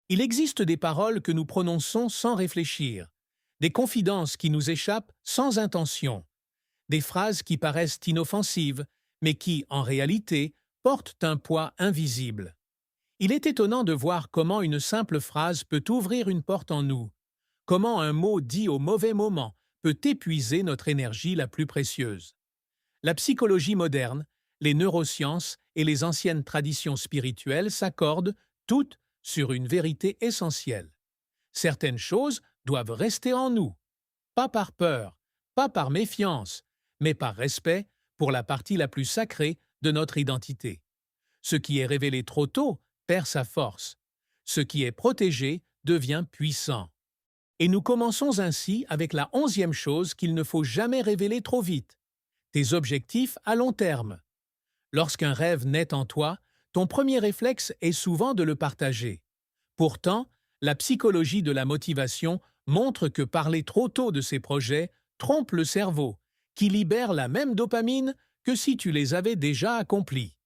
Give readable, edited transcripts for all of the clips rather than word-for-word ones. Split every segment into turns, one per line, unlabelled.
Il existe des paroles que nous prononçons sans réfléchir, des confidences qui nous échappent sans intention, des phrases qui paraissent inoffensives, mais qui, en réalité, portent un poids invisible. Il est étonnant de voir comment une simple phrase peut ouvrir une porte en nous, comment un mot dit au mauvais moment peut épuiser notre énergie la plus précieuse. La psychologie moderne, les neurosciences et les anciennes traditions spirituelles s'accordent toutes sur une vérité essentielle. Certaines choses doivent rester en nous, pas par peur, pas par méfiance, mais par respect pour la partie la plus sacrée de notre identité. Ce qui est révélé trop tôt perd sa force. Ce qui est protégé devient puissant. Et nous commençons ainsi avec la 11e chose qu'il ne faut jamais révéler trop vite. Tes objectifs à long terme. Lorsqu'un rêve naît en toi, ton premier réflexe est souvent de le partager. Pourtant, la psychologie de la motivation montre que parler trop tôt de ces projets trompe le cerveau, qui libère la même dopamine que si tu les avais déjà accomplis.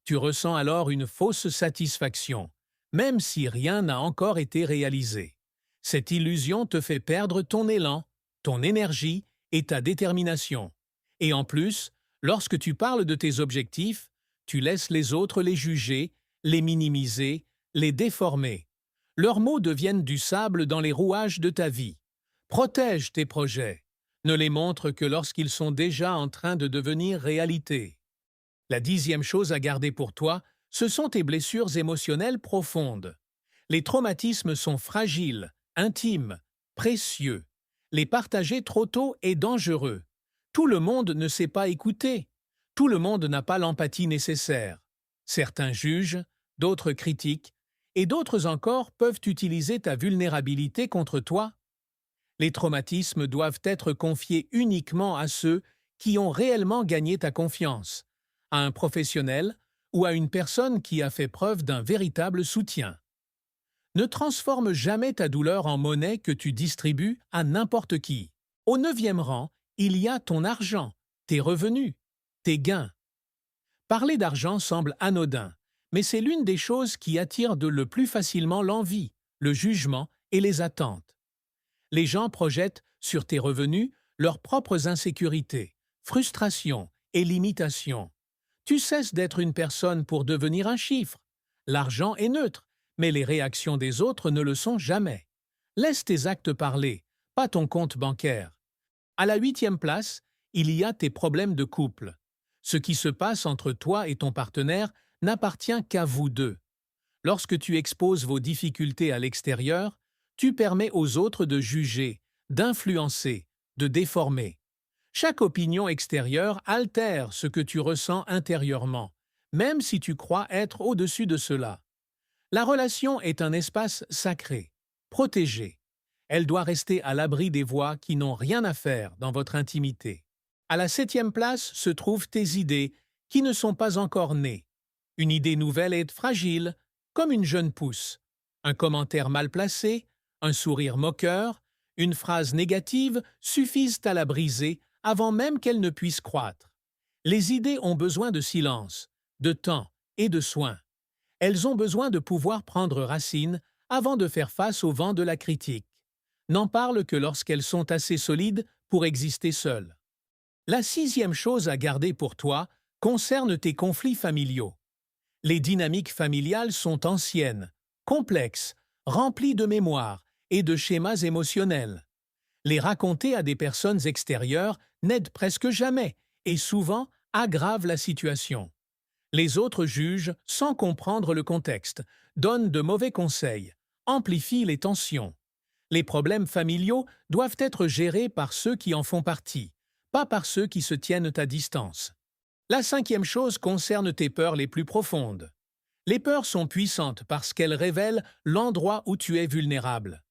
Tu ressens alors une fausse satisfaction, même si rien n'a encore été réalisé. Cette illusion te fait perdre ton élan, ton énergie et ta détermination. Et en plus, lorsque tu parles de tes objectifs, tu laisses les autres les juger, les minimiser, les déformer. Leurs mots deviennent du sable dans les rouages de ta vie. Protège tes projets. Ne les montre que lorsqu'ils sont déjà en train de devenir réalité. La 10e chose à garder pour toi, ce sont tes blessures émotionnelles profondes. Les traumatismes sont fragiles, intimes, précieux. Les partager trop tôt est dangereux. Tout le monde ne sait pas écouter. Tout le monde n'a pas l'empathie nécessaire. Certains jugent, d'autres critiquent, et d'autres encore peuvent utiliser ta vulnérabilité contre toi. Les traumatismes doivent être confiés uniquement à ceux qui ont réellement gagné ta confiance, à un professionnel ou à une personne qui a fait preuve d'un véritable soutien. Ne transforme jamais ta douleur en monnaie que tu distribues à n'importe qui. Au 9e rang, il y a ton argent, tes revenus, tes gains. Parler d'argent semble anodin, mais c'est l'une des choses qui attire le plus facilement l'envie, le jugement et les attentes. Les gens projettent sur tes revenus leurs propres insécurités, frustrations et limitations. Tu cesses d'être une personne pour devenir un chiffre. L'argent est neutre, mais les réactions des autres ne le sont jamais. Laisse tes actes parler, pas ton compte bancaire. À la 8e place, il y a tes problèmes de couple. Ce qui se passe entre toi et ton partenaire n'appartient qu'à vous deux. Lorsque tu exposes vos difficultés à l'extérieur, tu permets aux autres de juger, d'influencer, de déformer. Chaque opinion extérieure altère ce que tu ressens intérieurement, même si tu crois être au-dessus de cela. La relation est un espace sacré, protégé. Elle doit rester à l'abri des voix qui n'ont rien à faire dans votre intimité. À la 7e place se trouvent tes idées qui ne sont pas encore nées. Une idée nouvelle est fragile, comme une jeune pousse. Un commentaire mal placé, un sourire moqueur, une phrase négative suffisent à la briser avant même qu'elle ne puisse croître. Les idées ont besoin de silence, de temps et de soin. Elles ont besoin de pouvoir prendre racine avant de faire face au vent de la critique. N'en parle que lorsqu'elles sont assez solides pour exister seules. La 6e chose à garder pour toi concerne tes conflits familiaux. Les dynamiques familiales sont anciennes, complexes, remplies de mémoire et de schémas émotionnels. Les raconter à des personnes extérieures n'aide presque jamais et souvent aggrave la situation. Les autres jugent sans comprendre le contexte, donnent de mauvais conseils, amplifient les tensions. Les problèmes familiaux doivent être gérés par ceux qui en font partie, pas par ceux qui se tiennent à distance. La 5e chose concerne tes peurs les plus profondes. Les peurs sont puissantes parce qu'elles révèlent l'endroit où tu es vulnérable.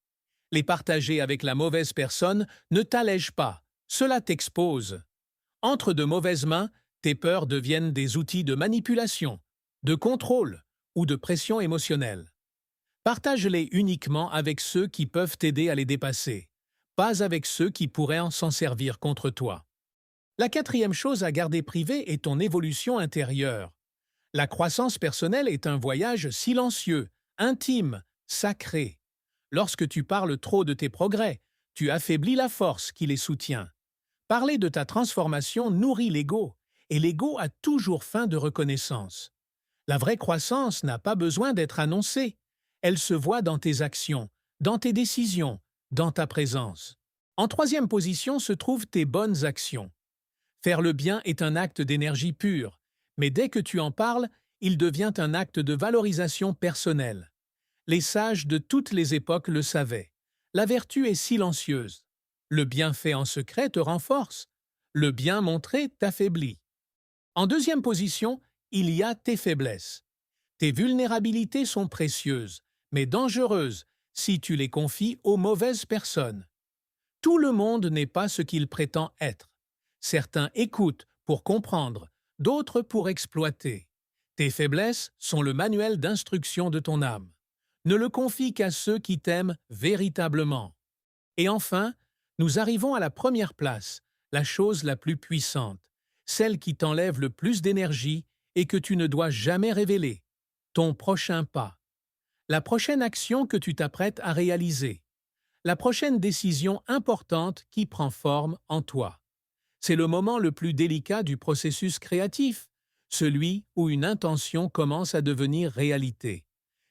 Les partager avec la mauvaise personne ne t'allège pas, cela t'expose. Entre de mauvaises mains, tes peurs deviennent des outils de manipulation, de contrôle ou de pression émotionnelle. Partage-les uniquement avec ceux qui peuvent t'aider à les dépasser, pas avec ceux qui pourraient s'en servir contre toi. La 4e chose à garder privée est ton évolution intérieure. La croissance personnelle est un voyage silencieux, intime, sacré. Lorsque tu parles trop de tes progrès, tu affaiblis la force qui les soutient. Parler de ta transformation nourrit l'ego, et l'ego a toujours faim de reconnaissance. La vraie croissance n'a pas besoin d'être annoncée. Elle se voit dans tes actions, dans tes décisions, dans ta présence. En troisième position se trouvent tes bonnes actions. Faire le bien est un acte d'énergie pure, mais dès que tu en parles, il devient un acte de valorisation personnelle. Les sages de toutes les époques le savaient. La vertu est silencieuse. Le bien fait en secret te renforce. Le bien montré t'affaiblit. En deuxième position, il y a tes faiblesses. Tes vulnérabilités sont précieuses, mais dangereuses si tu les confies aux mauvaises personnes. Tout le monde n'est pas ce qu'il prétend être. Certains écoutent pour comprendre, d'autres pour exploiter. Tes faiblesses sont le manuel d'instruction de ton âme. Ne le confie qu'à ceux qui t'aiment véritablement. Et enfin, nous arrivons à la première place, la chose la plus puissante, celle qui t'enlève le plus d'énergie et que tu ne dois jamais révéler, ton prochain pas. La prochaine action que tu t'apprêtes à réaliser. La prochaine décision importante qui prend forme en toi. C'est le moment le plus délicat du processus créatif, celui où une intention commence à devenir réalité.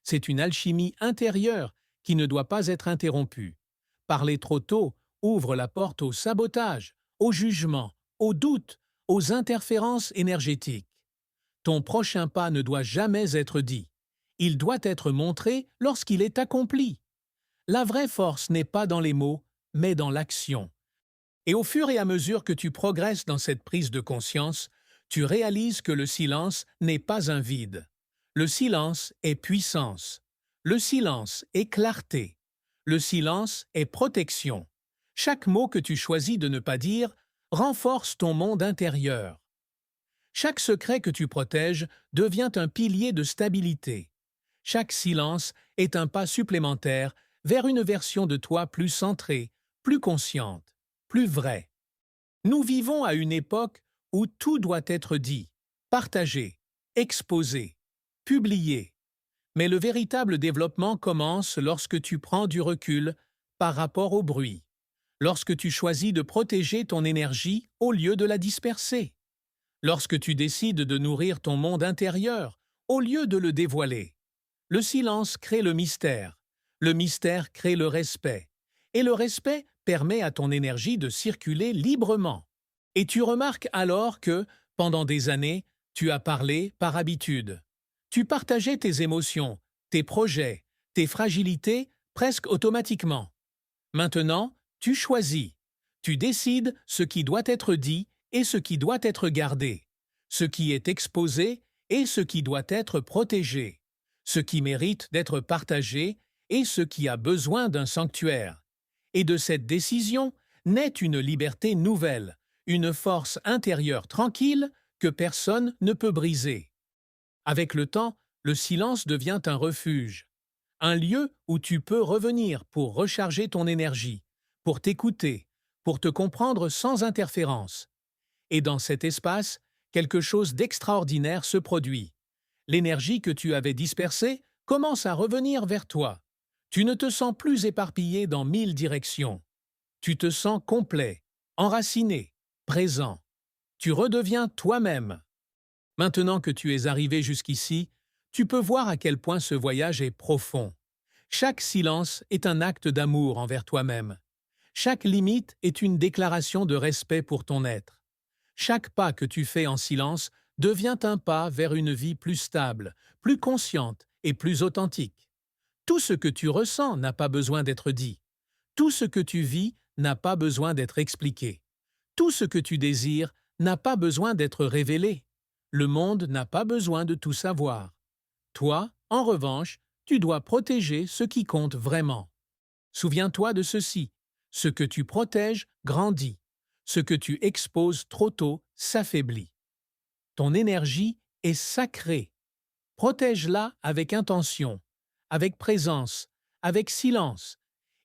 C'est une alchimie intérieure qui ne doit pas être interrompue. Parler trop tôt ouvre la porte au sabotage, au jugement, au doute, aux interférences énergétiques. Ton prochain pas ne doit jamais être dit. Il doit être montré lorsqu'il est accompli. La vraie force n'est pas dans les mots, mais dans l'action. Et au fur et à mesure que tu progresses dans cette prise de conscience, tu réalises que le silence n'est pas un vide. Le silence est puissance. Le silence est clarté. Le silence est protection. Chaque mot que tu choisis de ne pas dire renforce ton monde intérieur. Chaque secret que tu protèges devient un pilier de stabilité. Chaque silence est un pas supplémentaire vers une version de toi plus centrée, plus consciente, plus vraie. Nous vivons à une époque où tout doit être dit, partagé, exposé, publié. Mais le véritable développement commence lorsque tu prends du recul par rapport au bruit, lorsque tu choisis de protéger ton énergie au lieu de la disperser, lorsque tu décides de nourrir ton monde intérieur au lieu de le dévoiler. Le silence crée le mystère crée le respect, et le respect permet à ton énergie de circuler librement. Et tu remarques alors que, pendant des années, tu as parlé par habitude. Tu partageais tes émotions, tes projets, tes fragilités presque automatiquement. Maintenant, tu choisis. Tu décides ce qui doit être dit et ce qui doit être gardé, ce qui est exposé et ce qui doit être protégé, ce qui mérite d'être partagé et ce qui a besoin d'un sanctuaire. Et de cette décision naît une liberté nouvelle, une force intérieure tranquille que personne ne peut briser. Avec le temps, le silence devient un refuge, un lieu où tu peux revenir pour recharger ton énergie, pour t'écouter, pour te comprendre sans interférence. Et dans cet espace, quelque chose d'extraordinaire se produit. L'énergie que tu avais dispersée commence à revenir vers toi. Tu ne te sens plus éparpillé dans 1000 directions. Tu te sens complet, enraciné, présent. Tu redeviens toi-même. Maintenant que tu es arrivé jusqu'ici, tu peux voir à quel point ce voyage est profond. Chaque silence est un acte d'amour envers toi-même. Chaque limite est une déclaration de respect pour ton être. Chaque pas que tu fais en silence devient un pas vers une vie plus stable, plus consciente et plus authentique. Tout ce que tu ressens n'a pas besoin d'être dit. Tout ce que tu vis n'a pas besoin d'être expliqué. Tout ce que tu désires n'a pas besoin d'être révélé. Le monde n'a pas besoin de tout savoir. Toi, en revanche, tu dois protéger ce qui compte vraiment. Souviens-toi de ceci. Ce que tu protèges grandit. Ce que tu exposes trop tôt s'affaiblit. Ton énergie est sacrée. Protège-la avec intention, avec présence, avec silence.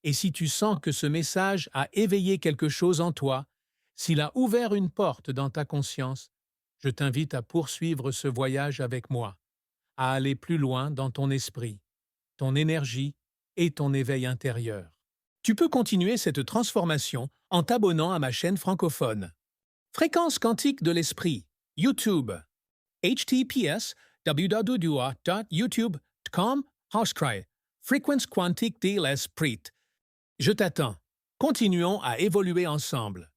Et si tu sens que ce message a éveillé quelque chose en toi, s'il a ouvert une porte dans ta conscience, je t'invite à poursuivre ce voyage avec moi, à aller plus loin dans ton esprit, ton énergie et ton éveil intérieur. Tu peux continuer cette transformation en t'abonnant à ma chaîne francophone. Fréquence quantique de l'esprit, YouTube. https://www.youtube.com/Hauscry. Frequence quantique de l'esprit. Je t'attends. Continuons à évoluer ensemble.